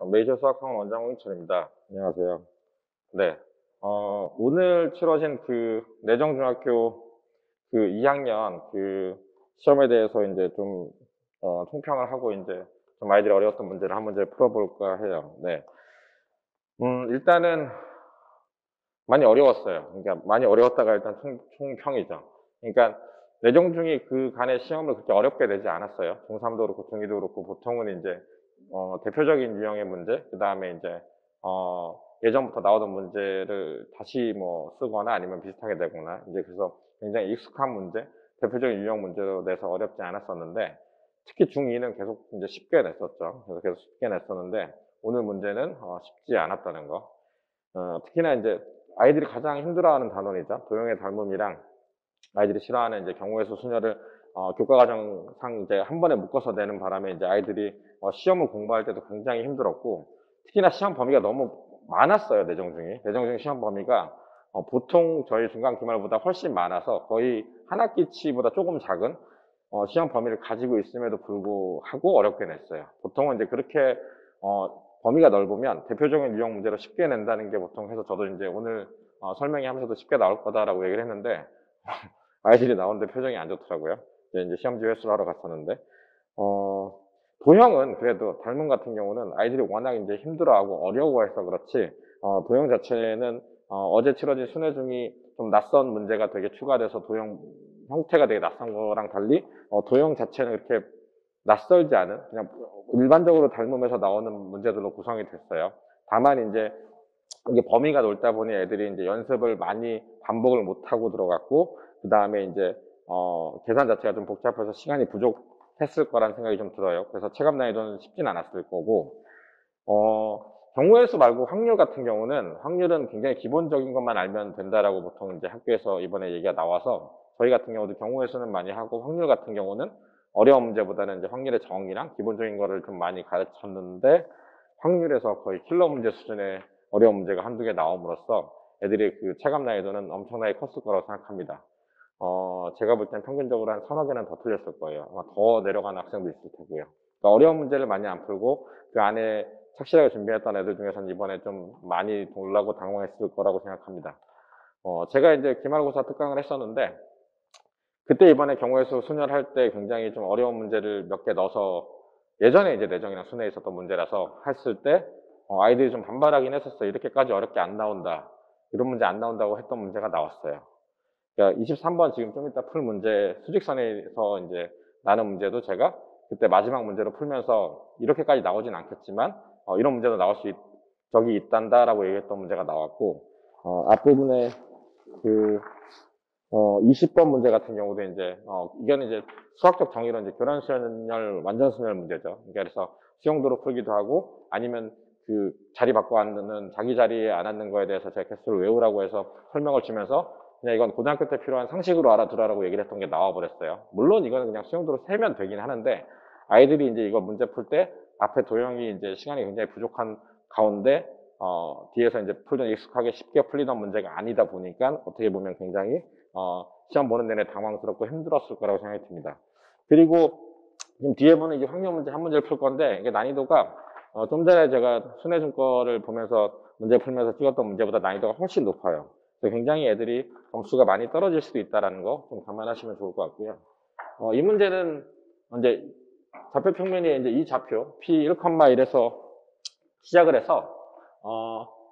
메이저 수학학원 원장 홍인철입니다. 안녕하세요. 네. 오늘 치러진 내정중학교 2학년 시험에 대해서 이제 좀, 총평을 하고 이제 좀 아이들이 어려웠던 문제를 한 문제 풀어볼까 해요. 네. 일단은 많이 어려웠어요. 그러니까 많이 어려웠다가 일단 총평이죠. 그러니까 내정중이 그 간의 시험을 그렇게 어렵게 내지 않았어요. 중3도 그렇고 중2도 그렇고 보통은 이제 대표적인 유형의 문제, 그 다음에 이제 예전부터 나오던 문제를 다시 뭐 쓰거나 아니면 비슷하게 내거나 이제 그래서 굉장히 익숙한 문제, 대표적인 유형 문제로 내서 어렵지 않았었는데 특히 중2는 계속 이제 쉽게 냈었죠. 그래서 계속 쉽게 냈었는데 오늘 문제는 쉽지 않았다는 거. 특히나 이제 아이들이 가장 힘들어하는 단원이죠. 도형의 닮음이랑 아이들이 싫어하는 이제 경우의 수 순열을 교과과정상 이제 한 번에 묶어서 내는 바람에 이제 아이들이 시험을 공부할 때도 굉장히 힘들었고 특히나 시험 범위가 너무 많았어요. 내정중이 시험 범위가 보통 저희 중간 기말보다 훨씬 많아서 거의 한 학기치보다 조금 작은 시험 범위를 가지고 있음에도 불구하고 어렵게 냈어요. 보통은 이제 그렇게 범위가 넓으면 대표적인 유형 문제로 쉽게 낸다는 게 보통 해서 저도 이제 오늘 설명회 하면서도 쉽게 나올 거다라고 얘기를 했는데 아이들이 나오는데 표정이 안 좋더라고요. 이제 시험지 회수를 하러 갔었는데 도형은 그래도 닮은 같은 경우는 아이들이 워낙 이제 힘들어하고 어려워해서 그렇지 도형 자체는 어제 치러진 순회 중이 좀 낯선 문제가 되게 추가돼서 도형 형태가 되게 낯선 거랑 달리 도형 자체는 이렇게 낯설지 않은 그냥 일반적으로 닮으면서 나오는 문제들로 구성이 됐어요. 다만 이제 이게 범위가 넓다 보니 애들이 이제 연습을 많이 반복을 못 하고 들어갔고 그 다음에 이제 계산 자체가 좀 복잡해서 시간이 부족했을 거란 생각이 좀 들어요. 그래서 체감 난이도는 쉽진 않았을 거고 경우의 수 말고 확률 같은 경우는 확률은 굉장히 기본적인 것만 알면 된다라고 보통 이제 학교에서 이번에 얘기가 나와서 저희 같은 경우도 경우의 수는 많이 하고 확률 같은 경우는 어려운 문제보다는 이제 확률의 정의랑 기본적인 거를 좀 많이 가르쳤는데 확률에서 거의 킬러 문제 수준의 어려운 문제가 한두 개 나옴으로써 애들이 그 체감 난이도는 엄청나게 컸을 거라고 생각합니다. 제가 볼 땐 평균적으로 한 서너 개는 더 틀렸을 거예요. 아마 더 내려가는 학생도 있을 테고요. 그러니까 어려운 문제를 많이 안 풀고 그 안에 착실하게 준비했던 애들 중에서는 이번에 좀 많이 놀라고 당황했을 거라고 생각합니다. 제가 이제 기말고사 특강을 했었는데 그때 이번에 경우의 수 순열할 때 굉장히 좀 어려운 문제를 몇 개 넣어서 예전에 이제 내정이나 순회에 있었던 문제라서 했을 때 아이들이 좀 반발하긴 했었어요. 이렇게까지 어렵게 안 나온다. 이런 문제 안 나온다고 했던 문제가 나왔어요. 그러니까 23번 지금 좀 이따 풀 문제 수직선에서 이제 나는 문제도 제가 그때 마지막 문제로 풀면서 이렇게까지 나오진 않겠지만 이런 문제도 나올 수 적이 있단다라고 얘기했던 문제가 나왔고 앞부분에 그 20번 문제 같은 경우도 이제, 이거는 이제 수학적 정의로 이제 교란순열, 완전순열 문제죠. 그래서 수용도로 풀기도 하고, 아니면 그 자리 바꿔 앉는, 자기 자리에 안 앉는 거에 대해서 제가 개수를 외우라고 해서 설명을 주면서, 그냥 이건 고등학교 때 필요한 상식으로 알아두라고 얘기를 했던 게 나와버렸어요. 물론 이거는 그냥 수용도로 세면 되긴 하는데, 아이들이 이제 이거 문제 풀 때 앞에 도형이 이제 시간이 굉장히 부족한 가운데, 뒤에서 이제 풀던 익숙하게 쉽게 풀리던 문제가 아니다 보니까 어떻게 보면 굉장히 시험 보는 내내 당황스럽고 힘들었을 거라고 생각이 듭니다. 그리고 지금 뒤에 보는 이제 확률 문제 한 문제를 풀 건데 이게 난이도가 좀 전에 제가 순회중 거를 보면서 문제 풀면서 찍었던 문제보다 난이도가 훨씬 높아요. 그래서 굉장히 애들이 점수가 많이 떨어질 수도 있다는 거 좀 감안하시면 좋을 것 같고요. 이 문제는 이제 좌표 평면이 이제 이 좌표 P1,1에서 시작을 해서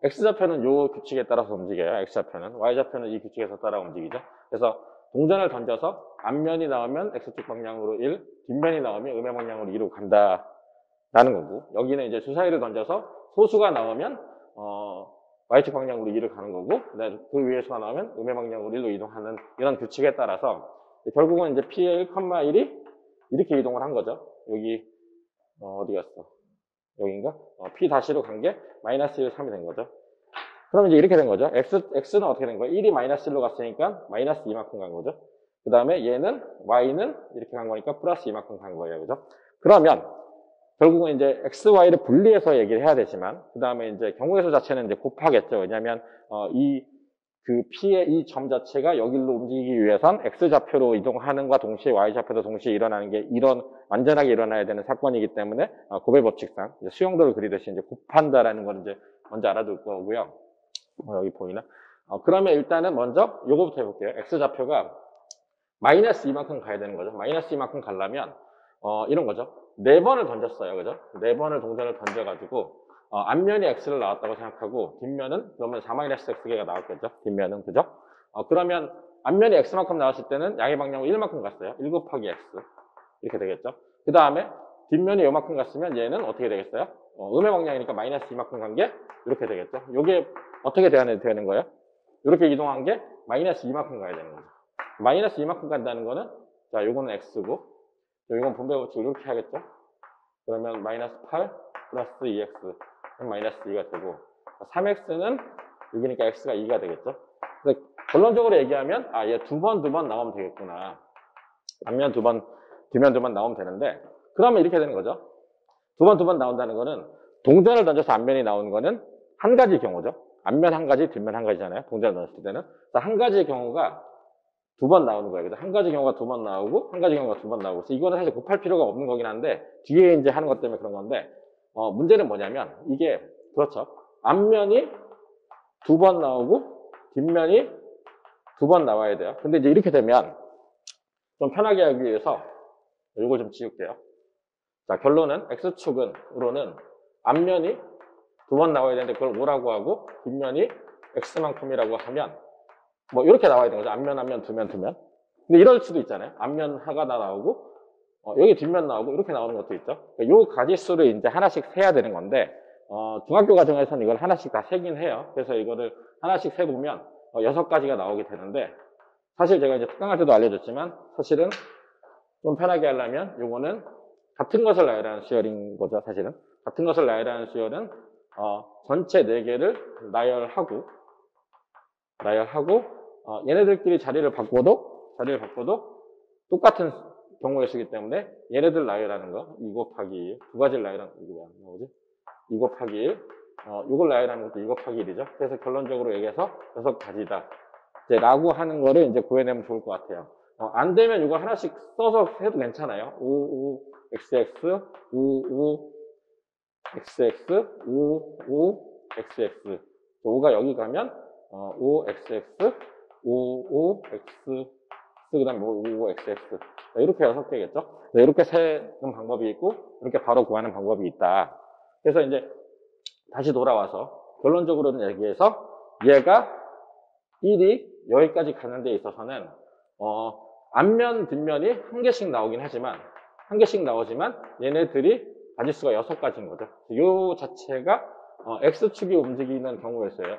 X좌표는 이 규칙에 따라서 움직여요. X좌표는. Y좌표는 이 규칙에서 따라 움직이죠. 그래서 동전을 던져서 앞면이 나오면 X축 방향으로 1, 뒷면이 나오면 음의 방향으로 2로 간다라는 거고 여기는 이제 주사위를 던져서 소수가 나오면 Y축 방향으로 2를 가는 거고 그 위에 수가 나오면 음의 방향으로 1로 이동하는 이런 규칙에 따라서 결국은 이제 P의 1,1이 이렇게 이동을 한 거죠. 여기 어디 갔어? 여기인가? P-로 간 게 마이너스 1, 3이 된 거죠. 그럼 이제 이렇게 된 거죠. X는 어떻게 된 거예요? 1이 마이너스 1로 갔으니까 마이너스 2만큼 간 거죠. 그 다음에 얘는 Y는 이렇게 간 거니까 플러스 2만큼 간 거예요. 그죠? 그러면 결국은 이제 X, Y를 분리해서 얘기를 해야 되지만 그 다음에 이제 경우의 수 자체는 이제 곱하겠죠. 왜냐하면 이 그 P의 이 점 자체가 여기로 움직이기 위해선 X좌표로 이동하는 과 동시에 Y좌표도 동시에 일어나는 게 완전하게 일어나야 되는 사건이기 때문에 고벨 법칙상 수영도를 그리듯이 이제 곱한다라는 걸 이제 먼저 알아둘 거고요. 여기 보이나? 그러면 일단은 먼저 요거부터 해볼게요. X좌표가 마이너스 이만큼 가야 되는 거죠. 마이너스 이만큼 가려면 이런 거죠. 4번을 던졌어요. 그죠? 4번을 동전을 던져가지고 앞면이 x를 나왔다고 생각하고 뒷면은 그러면 4-x개가 나왔겠죠. 뒷면은 그죠? 그러면 앞면이 x만큼 나왔을 때는 양의 방향으로 1만큼 갔어요. 1 곱하기 x 이렇게 되겠죠. 그 다음에 뒷면이 요만큼 갔으면 얘는 어떻게 되겠어요? 음의 방향이니까 마이너스 이만큼 간 게 이렇게 되겠죠. 요게 어떻게 되는 거예요? 이렇게 이동한 게 마이너스 이만큼 가야 되는 거죠. 마이너스 이만큼 간다는 거는 자 요거는 x고 요건 분배 법칙 이렇게 하겠죠. 그러면 마이너스 8 플러스 2x 마이너스 2가 되고 3x는 6이니까 x가 2가 되겠죠. 그래서 결론적으로 얘기하면 얘 두 번 나오면 되겠구나. 앞면 두 번, 뒷면 두 번 나오면 되는데 그러면 이렇게 되는 거죠. 두 번 나온다는 거는 동전을 던져서 앞면이 나오는 거는 한 가지 경우죠. 앞면 한 가지, 뒷면 한 가지잖아요. 동전을 던졌을 때는. 한 가지의 경우가 두 번 나오는 거예요. 그래서 한 가지 경우가 두 번 나오고 한 가지 경우가 두 번 나오고. 그래서 이거는 사실 곱할 필요가 없는 거긴 한데 뒤에 이제 하는 것 때문에 그런 건데 문제는 뭐냐면 이게 그렇죠. 앞면이 두 번 나오고 뒷면이 두 번 나와야 돼요. 근데 이제 이렇게 되면 좀 편하게 하기 위해서 이걸 좀 지울게요. 자, 결론은 X축으로는 앞면이 두 번 나와야 되는데 그걸 뭐라고 하고 뒷면이 X만큼이라고 하면 뭐 이렇게 나와야 되는 거죠. 앞면, 두면. 근데 이럴 수도 있잖아요. 앞면 하가 다 나오고 여기 뒷면 나오고 이렇게 나오는 것도 있죠. 요 가지수를 이제 하나씩 세야 되는 건데 중학교 과정에서는 이걸 하나씩 다 세긴 해요. 그래서 이거를 하나씩 세보면 6가지가 나오게 되는데 사실 제가 이제 특강할 때도 알려줬지만 사실은 좀 편하게 하려면 요거는 같은 것을 나열하는 수열인 거죠. 사실은 같은 것을 나열하는 수열은 전체 4개를 나열하고 얘네들끼리 자리를 바꿔도 똑같은 경우에 쓰기 때문에 얘네들 나열하는 거 2 곱하기 1 두 가지를 나열하는 이거 왜 안 나오지? 2 곱하기 1 이걸 나열하는 것도 2 곱하기 1이죠. 그래서 결론적으로 얘기해서 6가지다 이제 라고 하는 거를 이제 구해내면 좋을 것 같아요. 안 되면 이거 하나씩 써서 해도 괜찮아요. 5, XX, 5, XX, 5, XX 5가 여기 가면 5XX, 5X 그 다음에 5XX 이렇게 6개겠죠. 이렇게 세는 방법이 있고 이렇게 바로 구하는 방법이 있다. 그래서 이제 다시 돌아와서 결론적으로는 얘기해서 얘가 1이 여기까지 가는 데 있어서는 앞면, 뒷면이 한 개씩 나오긴 하지만 얘네들이 가지수가 6가지인 거죠. 이 자체가 X축이 움직이는 경우였어요.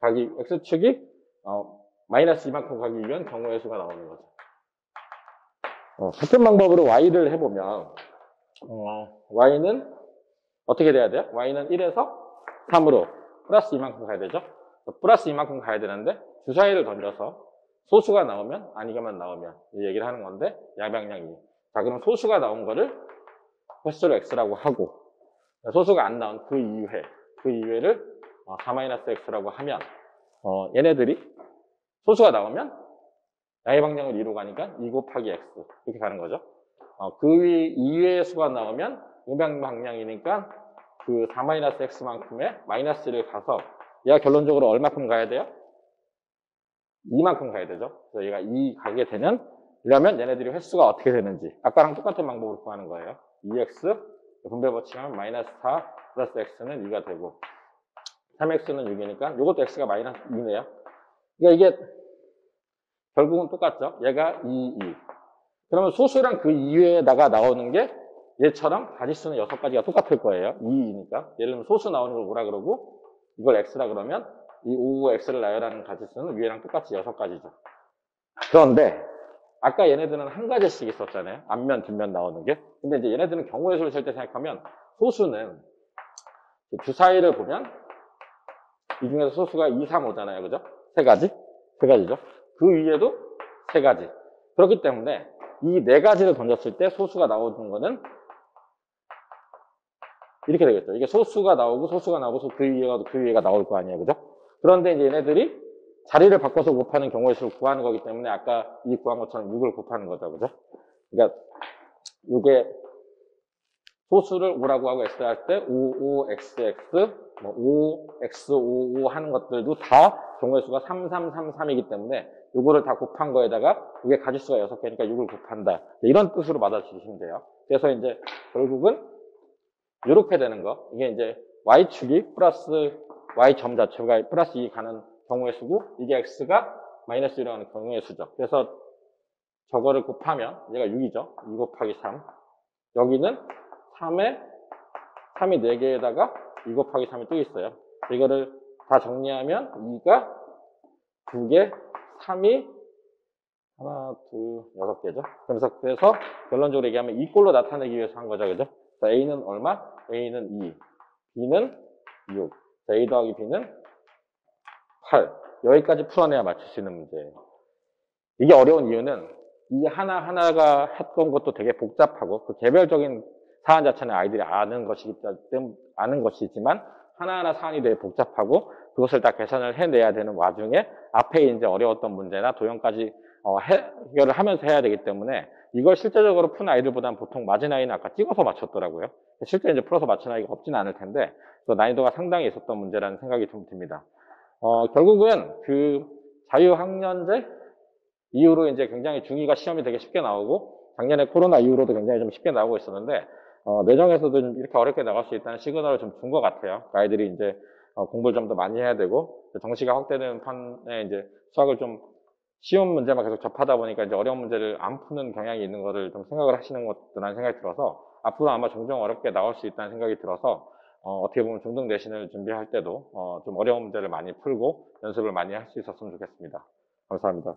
X축이 마이너스 이만큼 가기 위한 경우의 수가 나오는 거죠. 같은 방법으로 Y를 해보면 Y는 어떻게 돼야 돼요? Y는 1에서 3으로 플러스 이만큼 가야 되죠. 플러스 이만큼 가야 되는데 주사위를 던져서 소수가 나오면 아니가만 나오면 이 얘기를 하는 건데 양방향이. 자, 그럼 소수가 나온 거를 횟수로 X라고 하고 소수가 안 나온 그 이외를 4-X라고 하면 얘네들이 소수가 나오면 양의 방향을 2로 가니까 2 곱하기 X 이렇게 가는 거죠. 그 이외의 수가 나오면 음양 방향이니까 그 4-X만큼의 마이너스를 가서 얘가 결론적으로 얼마큼 가야 돼요? 2만큼 가야 되죠. 그래서 얘가 2 가게 되면 이러면 얘네들이 횟수가 어떻게 되는지 아까랑 똑같은 방법으로 구하는 거예요. 2x 분배 법칙하면 마이너스 4 플러스 x는 2가 되고 3x는 6이니까 이것도 x가 마이너스 2네요. 그러니까 이게 결국은 똑같죠. 얘가 2. 그러면 소수랑 그 이외에다가 나오는 게 얘처럼 가지수는 6가지가 똑같을 거예요. 2이니까. 예를 들면 소수 나오는 걸 뭐라 그러고 이걸 x라 그러면 이 5x를 나열하는 가지수는 위에랑 똑같이 6가지죠. 그런데 아까 얘네들은 한 가지씩 있었잖아요. 앞면, 뒷면 나오는 게. 근데 이제 얘네들은 경우의 수를 셀 때 생각하면 소수는 주사위를 보면 이 중에서 소수가 2, 3, 5잖아요. 그죠? 3가지죠. 그 위에도 3가지. 그렇기 때문에 이 4가지를 던졌을 때 소수가 나오는 거는 이렇게 되겠죠. 이게 소수가 나오고 그 위에가 나올 거 아니에요. 그죠? 그런데 이제 얘네들이 자리를 바꿔서 곱하는 경우의 수를 구하는 거기 때문에 아까 이 구한 것처럼 6을 곱하는 거죠. 그죠? 그러니까 이게 소수를 5라고 하고 x 할 때 5, 5, x, x, 뭐 5, x, 5, 5 하는 것들도 다 경우의 수가 3, 3, 3, 3이기 때문에 요거를 다 곱한 거에다가 이게 가지수가 6개니까 6을 곱한다. 이런 뜻으로 받아주시면 돼요. 그래서 이제 결국은 이렇게 되는 거. 이게 이제 y축이 플러스 y점 자체가 플러스 2 가는 경우의 수고 이게 x가 마이너스 1로 가는 경우의 수죠. 그래서 저거를 곱하면 얘가 6이죠. 2 곱하기 3. 여기는 3이 4개에다가 2 곱하기 3이 또 있어요. 이거를 다 정리하면 2가 2개, 3이 하나, 둘, 6개죠. 그래서 결론적으로 얘기하면 이 꼴로 나타내기 위해서 한 거죠. 그죠? 자, A는 얼마? A는 2. B는 6. 자, A 더하기 B는 8. 여기까지 풀어내야 맞출 수 있는 문제예요. 이게 어려운 이유는 이 하나하나가 했던 것도 되게 복잡하고 그 개별적인 사안 자체는 아이들이 아는 것이지만 하나하나 사안이 되게 복잡하고 그것을 다 계산을 해내야 되는 와중에 앞에 이제 어려웠던 문제나 도형까지 해결을 하면서 해야 되기 때문에 이걸 실제적으로 푼 아이들보다는 보통 맞은 아이는 아까 찍어서 맞췄더라고요. 실제 이제 풀어서 맞춘 아이가 없지는 않을 텐데 난이도가 상당히 있었던 문제라는 생각이 좀 듭니다. 결국은 그 자유학년제 이후로 이제 굉장히 중2가 시험이 되게 쉽게 나오고 작년에 코로나 이후로도 굉장히 좀 쉽게 나오고 있었는데 내정에서도 좀 이렇게 어렵게 나갈 수 있다는 시그널을 좀 준 것 같아요. 아이들이 이제 공부를 좀 더 많이 해야 되고 정시가 확대되는 판에 이제 수학을 좀 쉬운 문제만 계속 접하다 보니까 이제 어려운 문제를 안 푸는 경향이 있는 거를 좀 생각을 하시는 것들라는 생각이 들어서 앞으로 아마 종종 어렵게 나올 수 있다는 생각이 들어서 어떻게 보면 중등 내신을 준비할 때도 좀 어려운 문제를 많이 풀고 연습을 많이 할 수 있었으면 좋겠습니다. 감사합니다.